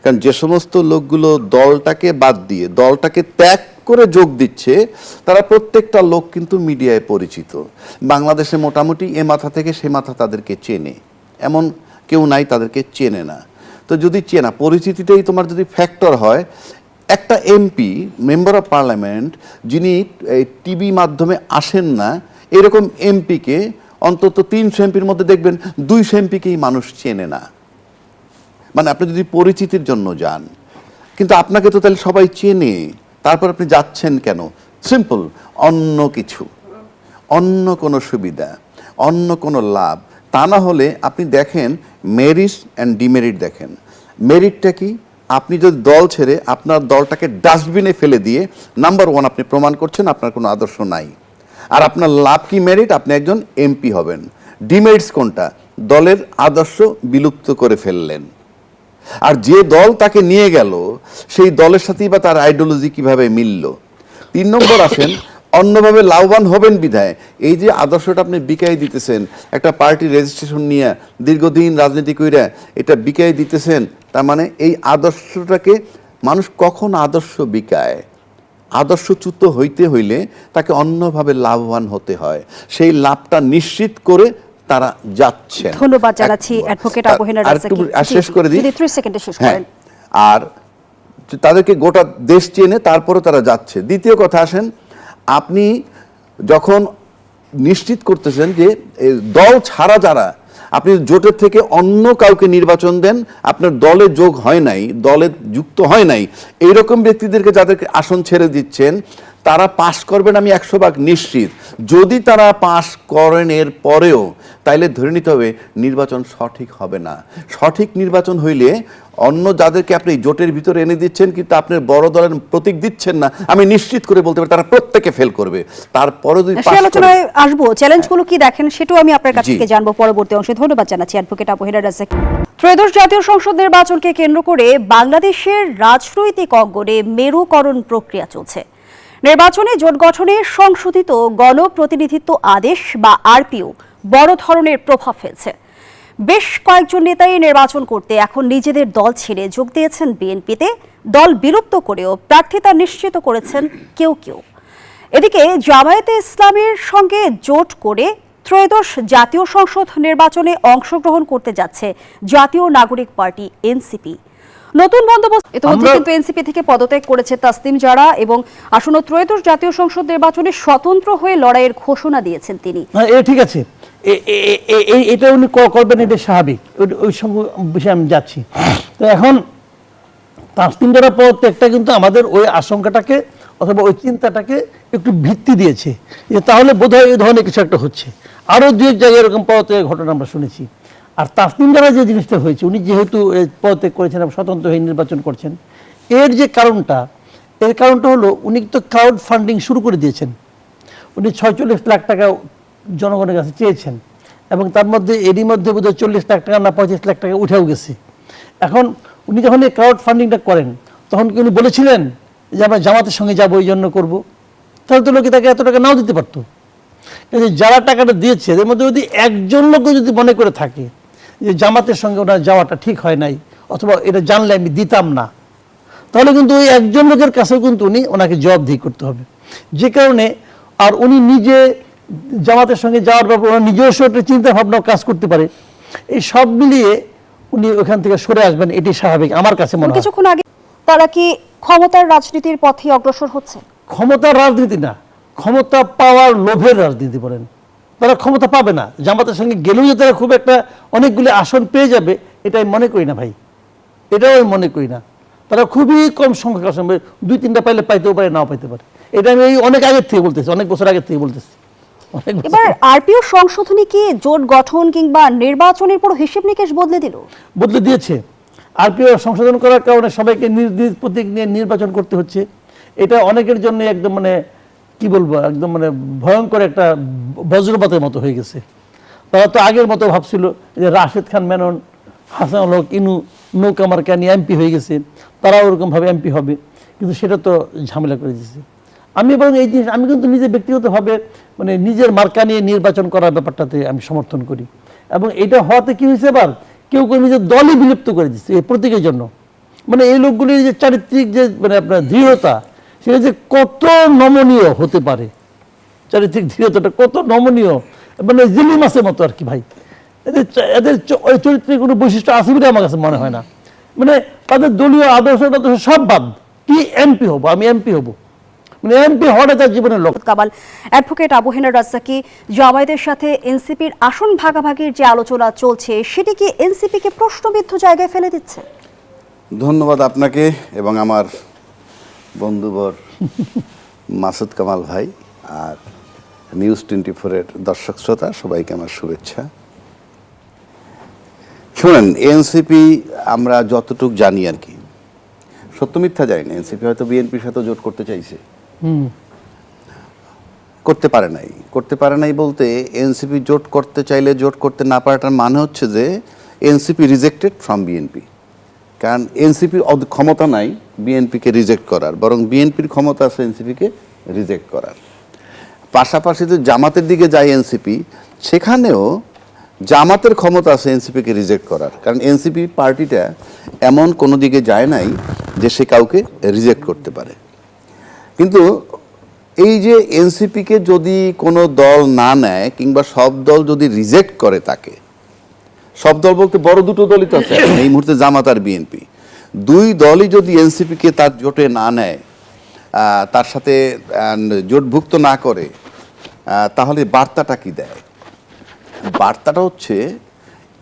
কারণ যে সমস্ত লোকগুলো দলটাকে বাদ দিয়ে দলটাকে ত্যাগ করে যোগ দিচ্ছে তারা প্রত্যেকটা লোক কিন্তু মিডিয়ায় পরিচিত। বাংলাদেশে মোটামুটি এ মাথা থেকে সে মাথা তাদেরকে চেনে, এমন কেউ নাই তাদেরকে চেনে না। তো যদি চেনা পরিচিতিটাই তোমার যদি ফ্যাক্টর হয়, একটা এমপি মেম্বার অফ পার্লামেন্ট যিনি টিভি মাধ্যমে আসেন না, এরকম এমপিকে অন্তত 300 এমপির মধ্যে দেখবেন 200 এমপিকেই মানুষ চেনে না। মানে আপনি যদি পরিচিতির জন্য যান, কিন্তু আপনাকে তো তাহলে সবাই চেনে, তারপর আপনি যাচ্ছেন কেন? সিম্পল, অন্য কিছু, অন্য কোনো সুবিধা, অন্য কোনো লাভ। তা না হলে আপনি দেখেন মেরিট অ্যান্ড ডিমেরিট দেখেন। মেরিটটা কি? আপনি যদি দল ছেড়ে আপনার দলটাকে ডাস্টবিনে ফেলে দিয়ে নাম্বার 1 আপনি প্রমাণ করছেন আপনার কোনো আদর্শ নাই। আর আপনার লাভ কি? মেরিট, আপনি একজন এমপি হবেন। ডিমেরিটস কোনটা? দলের আদর্শ বিলুপ্ত করে ফেললেন। আর যে দল তাকে নিয়ে গেল সেই দলের সাথেই বা তার আইডিওলজি কিভাবে মিলল। 3 নম্বর আসেন, অন্যভাবে লাভবান হবেন বিধায় এই যে আদর্শটা আপনি বিকাই দিতেছেন, একটা পার্টি রেজিস্ট্রেশন নিয়ে দীর্ঘদিন রাজনীতি কইরা এটা বিকাই দিতেছেন, তার মানে এই আদর্শটাকে মানুষ কখন আদর্শ বিকায়? আদর্শচ্যুত হইতে হইলে তাকে অন্যভাবে লাভবান হতে হয়, সেই লাভটা নিশ্চিত করে তারা যাচ্ছে। ধন্যবাদ জানাচ্ছি অ্যাডভোকেট আবু হেনা রাজ্জাকী। শেষ করে দিই, 3 সেকেন্ডে শেষ হ্যাঁ। করেন। আর তাদেরকে গোটা দেশ চেনে, তারপরে তারা যাচ্ছে। দ্বিতীয় কথা আসেন, আপনি যখন নিশ্চিত করতেছেন যে দল ছাড়া যারা, আপনি জোটের থেকে অন্য কাউকে নির্বাচন দেন, আপনার দলে যোগ হয় নাই, দলে যুক্ত হয় নাই, এইরকম ব্যক্তিদেরকে যাদেরকে আসন ছেড়ে দিচ্ছেন তারা পাশ করবেন আমি 100% নিশ্চিত। যদি তারা পাশ করেন এর পরেও, তাইলে ধরে নিতে হবে নির্বাচন সঠিক হবে না। সঠিক নির্বাচন হইলে অন্য যাদেরকে আপনি জোটের ভিতরে এনে দিচ্ছেন কিন্তু আপনার বড় দলের প্রতীক দিচ্ছেন না, আমি নিশ্চিত করে বলতে পারি তারা প্রত্যেকে ফেল করবে। তারপরে যদি সেই আলোচনায় আসবো, চ্যালেঞ্জগুলো কি দেখেন সেটাও আমি আপনার কাছ থেকে জানবো পরবর্তী অংশে। ধন্যবাদ জানাচ্ছি অ্যাডভোকেট আবু হেনা রাজ্জাকী। ত্রয়োদশ জাতীয় সংসদ নির্বাচনকে কেন্দ্র করে বাংলাদেশের রাজনৈতিক অঙ্গনে মেরুকরণ প্রক্রিয়া চলছে। নির্বাচনে জোট গঠনে সংশোধিত গণপ্রতিনিধিত্ব আদেশ বা আরপিও বড় ধরনের প্রভাব ফেলছে। বেশ কয়েকজন নেতাই নির্বাচন করতে এখন নিজেদের দল ছেড়ে যোগ দিয়েছেন বিএনপিতে, দল বিলুপ্ত করেও প্রার্থিতা নিশ্চিত করেছেন কেউ কেউ। এদিকে জামায়াতে ইসলামের সঙ্গে জোট করে ত্রয়োদশ জাতীয় সংসদ নির্বাচনে অংশগ্রহণ করতে যাচ্ছে জাতীয় নাগরিক পার্টি এনসিপি। নতুন বন্দোবস্ত ইতিমধ্যে কিন্তু এনসিপি থেকে পদত্যাগ করেছে তাসনিম জারা এবং আসন্ন ত্রয়োদশ জাতীয় সংসদ নির্বাচনে স্বতন্ত্র হয়ে লড়াইয়ের ঘোষণা দিয়েছেন তিনি। ঠিক আছে, এটা উনি করবেন, এটা স্বাভাবিক, ওই সব বিষয়ে আমি যাচ্ছি। তো এখন তাসনিম জারা পদত্যাগটা কিন্তু আমাদের ওই আশঙ্কাটাকে অথবা ওই চিন্তাটাকে একটু ভিত্তি দিয়েছে যে তাহলে বোধহয় এই ধরনের কিছু একটা হচ্ছে। আরও 2 জায়গায় এরকম পদত্যাগের ঘটনা আমরা শুনেছি। আর তাসনিম জারা যে জিনিসটা হয়েছে, উনি যেহেতু পদত্যাগ করেছেন এবং স্বতন্ত্র হয়ে নির্বাচন করছেন, এর যে কারণটা, এর কারণটা হলো উনি তো ক্রাউড ফান্ডিং শুরু করে দিয়েছেন। উনি 46 লাখ টাকা জনগণের কাছে চেয়েছেন এবং তার মধ্যে এরই মধ্যে বোধহয় 40 লাখ টাকা না 25 লাখ টাকা উঠেও গেছে। এখন উনি যখন এই ক্রাউড ফান্ডিংটা করেন তখন কি উনি বলেছিলেন যে আমরা জামাতের সঙ্গে যাবো, এই জন্য করবো? তাহলে তো লোকে তাকে এত টাকা নাও দিতে পারতো। যারা টাকাটা দিয়েছে এর মধ্যে যদি একজন লোক যদি মনে করে থাকে যে জামাতের সঙ্গে ওনার যাওয়াটা ঠিক হয় নাই অথবা এটা জানলে আমি দিতাম না, তাহলে কিন্তু ওই একজন লোকের কাছেও কিন্তু উনি ওনাকে জবাবদিহি করতে হবে। যে কারণে আর উনি নিজে জামাতের সঙ্গে যাওয়ার ব্যাপারে ওনার নিজস্ব একটা চিন্তা ভাবনা কাজ করতে পারে। এই সব মিলিয়ে উনি ওখান থেকে সরে আসবেন, এটি স্বাভাবিক আমার কাছে মনে হয়। কিছুক্ষণ আগে তারা কি ক্ষমতার রাজনীতির পথে অগ্রসর হচ্ছে? ক্ষমতার রাজনীতি না, ক্ষমতা পাওয়ার লোভের রাজনীতি বলেন। তারা ক্ষমতা পাবে না, জামাতের সঙ্গে গেলেও যে তারা খুব একটা অনেকগুলি আসন পেয়ে যাবে এটা আমি মনে করি না ভাই, এটাও আমি মনে করি না। তারা খুবই কম সংখ্যক আসন, 2-3টা পাইলে পাইতেও পারে, নাও পাইতে পারে। এটা আমি অনেক আগের থেকে বলতেছি, অনেক বছর আগের থেকে বলতেছি। এবার আরপিও সংশোধনী কি জোট গঠন কিংবা নির্বাচনের পুরো হিসেব নিকেশ বদলে দিল? বদলে দিয়েছে। আরপিও সংশোধন করার কারণে সবাইকে নিজ নিজ প্রতীক নিয়ে নির্বাচন করতে হচ্ছে। এটা অনেকের জন্য একদম মানে কি বলবো, একদম মানে ভয়ঙ্কর একটা বজ্রপাতের মতো হয়ে গেছে। তারা তো আগের মতো ভাবছিল যে রাশেদ খান মেনন, হাসান হক ইনু নৌকা মার্কা নিয়ে এমপি হয়ে গেছে, তারাও ওরকমভাবে এমপি হবে, কিন্তু সেটা তো ঝামেলা করে দিয়েছে। আমি বরং এই জিনিস আমি কিন্তু নিজে ব্যক্তিগতভাবে মানে নিজের মার্কা নিয়ে নির্বাচন করার ব্যাপারটাতে আমি সমর্থন করি। এবং এটা হওয়াতে কি হয়েছে, এবার কেউ কেউ নিজের দলই বিলুপ্ত করে দিচ্ছে এই প্রতীকের জন্য। মানে এই লোকগুলির যে চারিত্রিক যে মানে আপনার দৃঢ়তা, সেটা যে কত নমনীয় হতে পারে, চারিত্রিক দৃঢ়তাটা কত নমনীয়, মানে জিলি মাছের মতো আর কি ভাই। এদের ওই চরিত্রের কোনো বৈশিষ্ট্য আছে বলে আমার কাছে মনে হয় না। মানে তাদের দলীয় আদর্শ সব বাদ, কি এমপি হবো, আমি এমপি হবো, মানে এমপি হওয়াটা তার জীবনের লক্ষ্য। কামাল, অ্যাডভোকেট আবু হেনা রাজ্জাকি, জামায়াতের সাথে এনসিপির আসন ভাগাভাগির যে আলোচনা চলছে সেটি কি এনসিপিকে প্রশ্নবিদ্ধ জায়গায় ফেলে দিচ্ছে? ধন্যবাদ আপনাকে এবং আমার বন্ধুবর মাসুদ কামাল ভাই আর নিউজ 24-এর দর্শক শ্রোতা সবাইকে আমার শুভেচ্ছা। শুনেন, এনসিপি আমরা যতটুকু জানি আর কি, সত্য মিথ্যা জানি না, এনসিপি হয়তো বিএনপির সাথে জোট করতে চাইছে, করতে পারে নাই বলতে এনসিপি জোট করতে চাইলে জোট করতে না পারাটার মানে হচ্ছে যে এনসিপি রিজেক্টেড ফ্রম বিএনপি। কারণ এনসিপির ক্ষমতা নাই বিএনপিকে রিজেক্ট করার, বরং বিএনপির ক্ষমতা আছে এনসিপিকে রিজেক্ট করার। পাশাপাশি যে জামাতের দিকে যায় এনসিপি, সেখানেও জামাতের ক্ষমতা আছে এনসিপিকে রিজেক্ট করার, কারণ এনসিপি পার্টিটা এমন কোনো দিকে যায় নাই যে সে কাউকে রিজেক্ট করতে পারে। কিন্তু এই যে এনসিপিকে যদি কোনো দল না নেয় কিংবা সব দল যদি রিজেক্ট করে তাকে, সব দল বলতে বড় দুটো দলই তো আছে এই মুহূর্তে, জামাত আর বিএনপি, দুই দলই যদি এনসিপিকে তার জোটে না নেয়, তার সাথে জোটভুক্ত না করে, তাহলে বার্তাটা কি দেয়? বার্তাটা হচ্ছে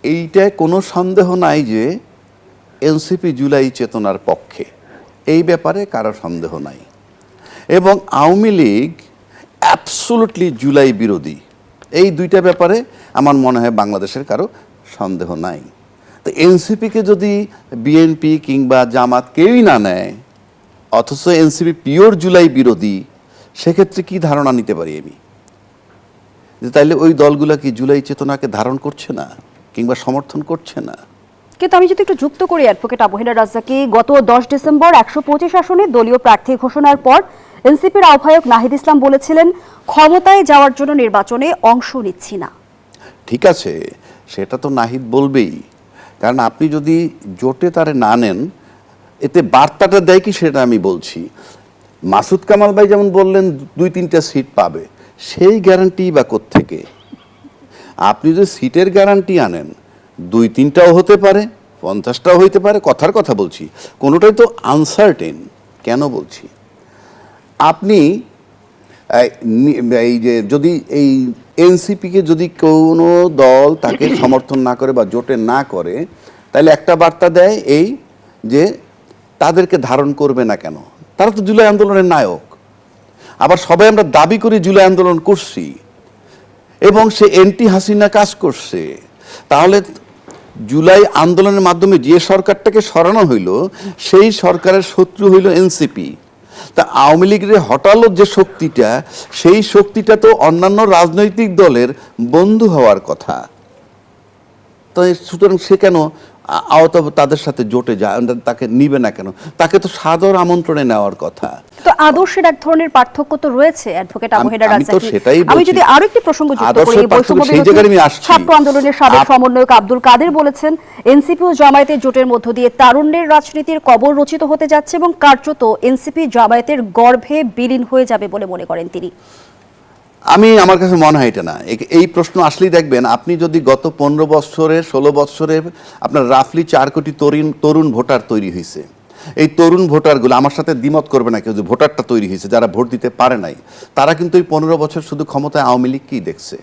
এইটায় কোনো সন্দেহ নাই যে এনসিপি জুলাই চেতনার পক্ষে, এই ব্যাপারে কারো সন্দেহ নাই। এবং আওয়ামী লীগ অ্যাবসোলুটলি জুলাই বিরোধী, এই দুইটা ব্যাপারে আমার মনে হয় বাংলাদেশের কারো সন্দেহ নাই। তো এনসিপিকে যদি বিএনপি কিংবা জামাত কেউই না নেয়, অথচ এনসিপি পিওর জুলাই বিরোধী, সেক্ষেত্রে কি ধারণা নিতে পারি আমি? যে তাইলে ওই দলগুলা কি জুলাই চেতনাকে ধারণ করছে না কিংবা সমর্থন করছে না? কিন্তু আমি যদি একটু যুক্ত করি অ্যাডভোকেট আবু হেনা রাজ্জাকি, গত 10 ডিসেম্বর 125 আসনে দলীয় প্রার্থী ঘোষণার পর এনসিপির আহ্বায়ক নাহিদ ইসলাম বলেছিলেন, ক্ষমতায় যাওয়ার জন্য নির্বাচনে অংশ নিচ্ছি না। ঠিক আছে, সেটা তো নাহিদ বলবেই, কারণ আপনি যদি জোটে তারে না নেন, এতে বার্তাটা দেয় কি সেটা আমি বলছি। মাসুদ কামাল ভাই যেমন বললেন 2-3টা সিট পাবে, সেই গ্যারান্টি বা কোত্থেকে? আপনি যদি সিটের গ্যারান্টি আনেন, 2-3টাও হতে পারে, 50টাও হইতে পারে, কথার কথা বলছি, কোনোটাই তো আনসার্টেন। কেন বলছি? আপনি এই যে যদি এই এনসিপিকে যদি কোনো দল তাকে সমর্থন না করে বা জোটে না করে, তাহলে একটা বার্তা দেয় এই যে তাদেরকে ধারণ করবে না কেন, তারা তো জুলাই আন্দোলনের নায়ক। আবার সবাই আমরা দাবি করি জুলাই আন্দোলন করছি এবং সে এন্টি হাসিনা কাজ করছে, তাহলে জুলাই আন্দোলনের মাধ্যমে যে সরকারটাকে সরানো হইল সেই সরকারের শত্রু হইল এনসিপি। তা আওয়ামী লীগের হটালো যে শক্তিটা, সেই শক্তিটা তো অন্যান্য রাজনৈতিক দলের বন্ধু হওয়ার কথা। তো সুতরাং সে কেন তাদের সাথে জোটে যায়, তাকে নিবে না কেন? তাকে তো সাদর আমন্ত্রণে নেওয়ার কথা। তো আদর্শের এক ধরনের পার্থক্য তো রয়েছে অ্যাডভোকেট আবু হেনা রাজ্জাকি। আমি যদি আরো একটি প্রসঙ্গ যুক্ত করি, ছাত্র আন্দোলনের সাবেক সমন্বয়ক আব্দুল কাদের বলেছেন, এনসিপি ও জামায়াতের জোটের মধ্য দিয়ে তারুণ্যের রাজনীতির কবর রচিত হতে যাচ্ছে এবং কার্যত এনসিপি জামায়াতের গর্ভে বিলীন হয়ে যাবে বলে মনে করেন তিনি। আমার কাছে মনে হয় এটা না। এই প্রশ্ন আসলেই দেখবেন, আপনি যদি গত 15 বছরে 16 বছরে আপনার রাফলি 4 কোটি তরুণ ভোটার তৈরি হয়েছে, এই তরুণ ভোটারগুলো আমার সাথে দ্বিমত করবে না কেউ, যে ভোটারটা তৈরি হয়েছে যারা ভোট দিতে পারে নাই, তারা কিন্তু এই 15 বছর শুধু ক্ষমতায় আওয়ামী লীগকেই দেখছে।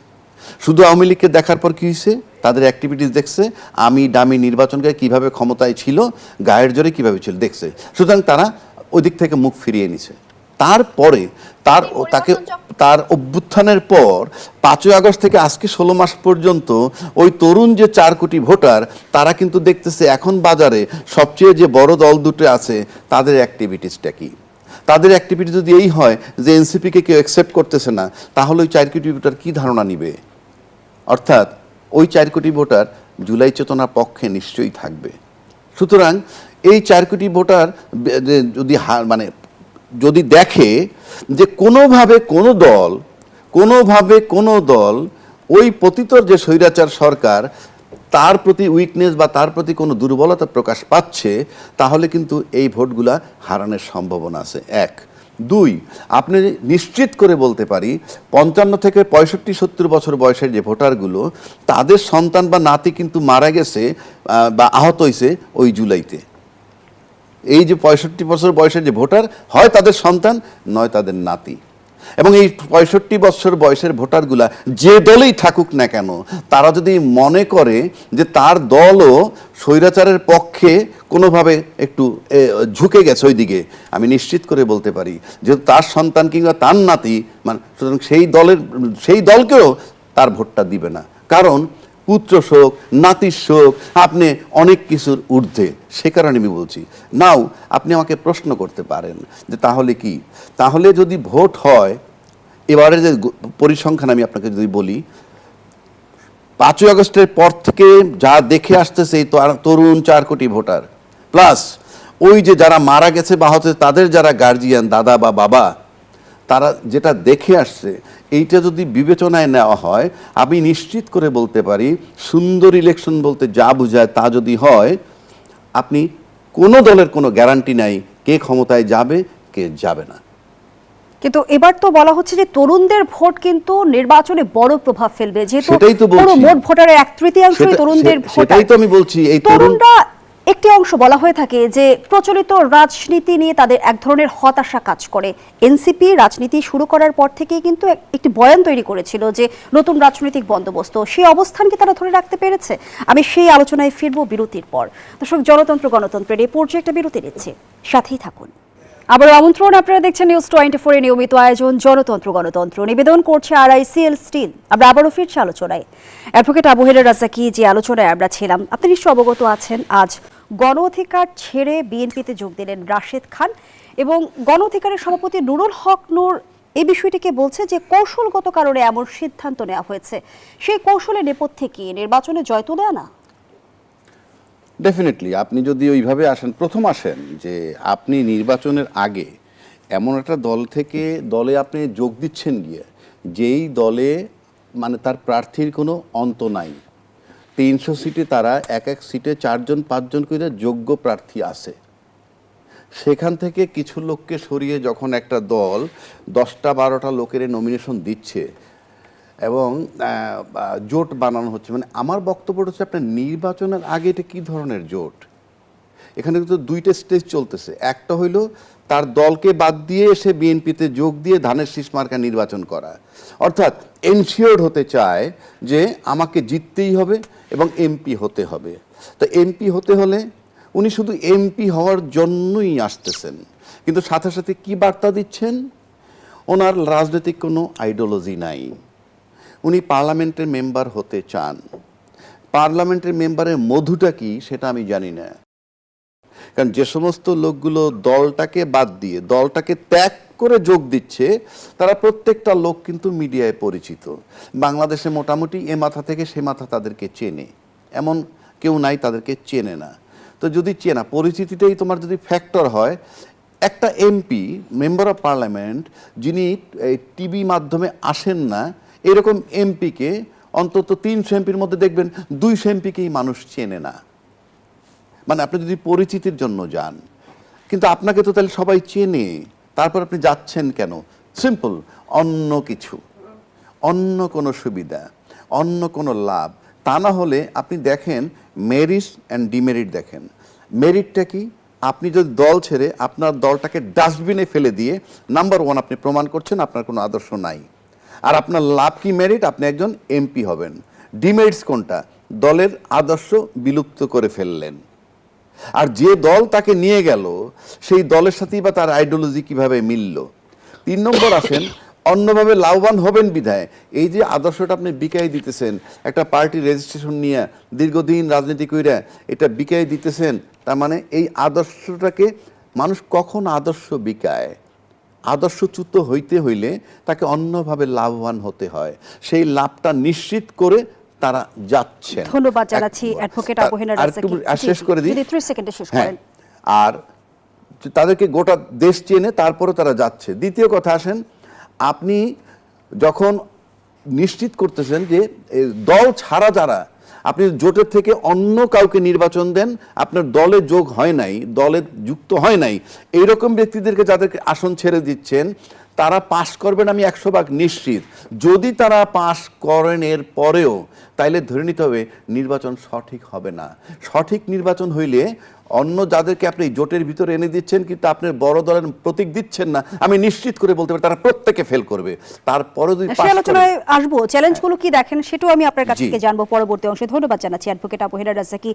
শুধু আওয়ামী লীগকে দেখার পর কি হয়েছে, তাদের অ্যাক্টিভিটিস দেখছে, আমি ডামি নির্বাচনকে কিভাবে ক্ষমতায় ছিল, গায়ের জোরে কিভাবে ছিল দেখছে, সুতরাং তারা ওই দিক থেকে মুখ ফিরিয়ে নিছে। তারপরে তার অভ্যুত্থানের পর 5ই আগস্ট থেকে আজকে 16 মাস পর্যন্ত ওই তরুণ যে 4 কোটি ভোটার, তারা কিন্তু দেখতেছে এখন বাজারে সবচেয়ে যে বড় দল দুটো আছে তাদের অ্যাক্টিভিটিসটা কি। তাদের অ্যাক্টিভিটি যদি এই হয় যে এনসিপিকে কেউ অ্যাকসেপ্ট করতেছে না, তাহলে ওই 4 কোটি ভোটার কি ধারণা নিবে? অর্থাৎ ওই 4 কোটি ভোটার জুলাই চেতনার পক্ষে নিশ্চয়ই থাকবে। সুতরাং এই 4 কোটি ভোটার যদি দেখে যে কোনোভাবে কোনো দল ওই পতিতর যে স্বৈরাচার সরকার তার প্রতি উইকনেস বা তার প্রতি কোনো দুর্বলতা প্রকাশ পাচ্ছে, তাহলে কিন্তু এই ভোটগুলা হারানোর সম্ভাবনা আছে। এক। দুই, আপনি নিশ্চিত করে বলতে পারি 55 থেকে 65-70 বছর বয়সের যে ভোটারগুলো, তাদের সন্তান বা নাতি কিন্তু মারা গেছে বা আহত হয়েছে ওই জুলাইতে। এই যে 65 বছর বয়সের যে ভোটার, হয় তাদের সন্তান নয় তাদের নাতি। এবং এই 65 বছর বয়সের ভোটারগুলা যে দলেই থাকুক না কেন, তারা যদি মনে করে যে তার দলও স্বৈরাচারের পক্ষে কোনোভাবে একটু ঝুঁকে গেছে ওই দিকে, আমি নিশ্চিত করে বলতে পারি যে তার সন্তান কিংবা তার নাতি, মানে সুতরাং সেই দলকেও তার ভোটটা দিবে না। কারণ পুত্র শোক, নাতির শোক, আপনি অনেক কিছুর ঊর্ধ্বে। সে কারণে আমি বলছি। নাও আপনি আমাকে প্রশ্ন করতে পারেন যে তাহলে কি, তাহলে যদি ভোট হয়, এবারে যে পরিসংখ্যান আমি আপনাকে যদি বলি, 5ই আগস্টের পর থেকে যা দেখে আসতেছে এই তরুণ 4 কোটি ভোটার প্লাস ওই যে যারা মারা গেছে বা হচ্ছে তাদের যারা গার্জিয়ান, দাদা বা বাবা, তারা যেটা দেখে আসছে, এইটা যদি বিবেচনায় নেওয়া হয়, আমি নিশ্চিত করে বলতে পারি সুন্দর ইলেকশন বলতে যা বোঝায় তা যদি হয়, আপনি কোনো দলের কোনো গ্যারান্টি নাই কে ক্ষমতায় যাবে কে যাবে না। কিন্তু এবার তো বলা হচ্ছে যে তরুণদের ভোট কিন্তু নির্বাচনে বড় প্রভাব ফেলবে, যেহেতু সেটাই তো বলছি। পুরো মোট ভোটারের 1/3 তরুণদের ভোট। সেটাই তো আমি বলছি, এই তরুণরা একটি অংশ বলা হয়ে থাকে যে প্রচলিত রাজনীতি নিয়ে তাদের এক ধরনের হতাশা কাজ করে। এনসিপি রাজনীতি শুরু করার পর থেকেই কিন্তু একটি বয়ান তৈরি করেছিল যে নতুন রাজনৈতিক বন্দোবস্ত, সেই অবস্থানকে তারা ধরে রাখতে পেরেছে। আমি সেই আলোচনায় ফিরবো বিরতির পর। দর্শক, জনতন্ত্র গণতন্ত্রের এই পর্যায়ে একটা বিরতি নিচ্ছে, সাথেই থাকুন। আবার আমন্ত্রণ, আপনারা দেখছেন নিউজ 24 এর নিয়মিত আয়োজন জনতন্ত্র গণতন্ত্র। নিবেদন করছে RICL স্টিল। আমরা আবারও ফিরছি আলোচনায়। অ্যাডভোকেট আবু হেলাল রাজাকি যে আলোচনায় আমরা ছিলাম, আপনি নিশ্চয় অবগত আছেন, আজ গণ অধিকার ছেড়ে বিএনপিতে যোগ দিলেন রাশেদ খান এবং গণ অধিকারের সভাপতি নুরুল হক নূর এই বিষয়টিকে বলছে যে কৌশলগত কারণে এমন সিদ্ধান্ত নেওয়া হয়েছে। সেই কৌশলের নেপথ্যে কি নির্বাচনে জয় তুলে আনা? ডেফিনেটলি আপনি যদি ওইভাবে আসেন, প্রথম আসেন যে আপনি নির্বাচনের আগে এমন একটা দল থেকে দলে আপনি যোগ দিচ্ছেন গিয়ে, যেই দলে মানে তার প্রার্থীর কোনো অন্ত নাই, 300 সিটে তারা এক সিটে 4-5জন করে যোগ্য প্রার্থী আছে, সেখান থেকে কিছু লোককে সরিয়ে যখন একটা দল 10-12টা লোকের নমিনেশন দিচ্ছে এবং জোট বানানো হচ্ছে, মানে আমার বক্তব্য হচ্ছে আপনার নির্বাচনের আগে এটা কী ধরনের জোট? এখানে কিন্তু 2টা স্টেজ চলতেছে। একটা হইল তার দলকে বাদ দিয়ে এসে বিএনপিতে যোগ দিয়ে ধানের শীষ মার্কা নির্বাচন করা, অর্থাৎ এনশিওর্ড হতে চায় যে আমাকে জিততেই হবে এবং এমপি হতে হবে। তো এমপি হতে হলে উনি শুধু এমপি হওয়ার জন্যই আসতেছেন, কিন্তু সাথে সাথে কি বার্তা দিচ্ছেন? ওনার রাজনৈতিক কোনো আইডিওলজি নাই, উনি পার্লামেন্টের মেম্বার হতে চান। পার্লামেন্টের মেম্বারের মধুটা কি সেটা আমি জানি না, কারণ যে সমস্ত লোকগুলো দলটাকে বাদ দিয়ে দলটাকে ত্যাগ করে যোগ দিচ্ছে, তারা প্রত্যেকটা লোক কিন্তু মিডিয়ায় পরিচিত। বাংলাদেশে মোটামুটি এ মাথা থেকে সে মাথা তাদেরকে চেনে, এমন কেউ নাই তাদেরকে চেনে না। তো যদি চেনা পরিচিতিটাই তোমার যদি ফ্যাক্টর হয়, একটা এমপি, মেম্বার অফ পার্লামেন্ট, যিনি টিভি মাধ্যমে আসেন না, এরকম এমপিকে অন্তত 300 এমপির মধ্যে দেখবেন 200 এমপিকেই মানুষ চেনে না। মানে আপনি যদি পরিচিতির জন্য যান, কিন্তু আপনাকে তো তাহলে সবাই চেনে, তারপর আপনি যাচ্ছেন কেন? সিম্পল, অন্য কিছু, অন্য কোনো সুবিধা, অন্য কোনো লাভ। তা না হলে আপনি দেখেন মেরিট অ্যান্ড ডিমেরিট দেখেন। মেরিটটা কি? আপনি যদি দল ছেড়ে আপনার দলটাকে ডাস্টবিনে ফেলে দিয়ে নাম্বার 1 আপনি প্রমাণ করছেন আপনার কোনো আদর্শ নাই। আর আপনার লাভ কি? মেরিট, আপনি একজন এমপি হবেন। ডিমেরিটস কোনটা? দলের আদর্শ বিলুপ্ত করে ফেললেন। আর যে দল তাকে নিয়ে গেল সেই দলের সাথেই বা তার আইডিওলজি কিভাবে মিলল। 3 নম্বর আসেন, অন্যভাবে লাভবান হবেন বিধায় এই যে আদর্শটা আপনি বিকাই দিতেছেন, একটা পার্টি রেজিস্ট্রেশন নিয়ে দীর্ঘদিন রাজনীতি কইরা এটা বিকাই দিতেছেন, তার মানে এই আদর্শটাকে মানুষ কখন আদর্শ বিকায়? আদর্শচ্যুত হইতে হইলে তাকে অন্যভাবে লাভবান হতে হয়, সেই লাভটা নিশ্চিত করে তারা যাচ্ছে। ধন্যবাদ জানাচ্ছি অ্যাডভোকেট আবু হেলাল রাজাকি। শেষ করে দিই, 3 সেকেন্ডে শেষ হ্যাঁ, করেন। আর তাদেরকে গোটা দেশ চেনে, তারপরে তারা যাচ্ছে। দ্বিতীয় কথা আসেন, আপনি যখন নিশ্চিত করতেছেন যে দল ছাড়া যারা আপনি জোটের থেকে অন্য কাউকে নির্বাচন দেন, আপনার দলে যোগ হয় নাই, দলে যুক্ত হয় নাই, এইরকম ব্যক্তিদেরকে যাদেরকে আসন ছেড়ে দিচ্ছেন তারা পাশ করবেন আমি 100% নিশ্চিত। যদি তারা পাশ করেন এর পরেও, তাইলে ধরে নিতে হবে নির্বাচন সঠিক হবে না। সঠিক নির্বাচন হইলে অন্য যাদেরকে আপনি জোটের ভিতরে এনে দিচ্ছেন কিন্তু আপনার বড় দলের প্রতীক দিচ্ছেন না, আমি নিশ্চিত করে বলতে পারি তারা প্রত্যেকে ফেল করবে। তারপরে যদি সেই আলোচনায় আসবো, চ্যালেঞ্জগুলো কি দেখেন সেটাও আমি আপনার কাছ জি। থেকে জানবো পরবর্তী অংশে। ধন্যবাদ জানাচ্ছি অ্যাডভোকেট আবু হেলাল রাজ্জাকি।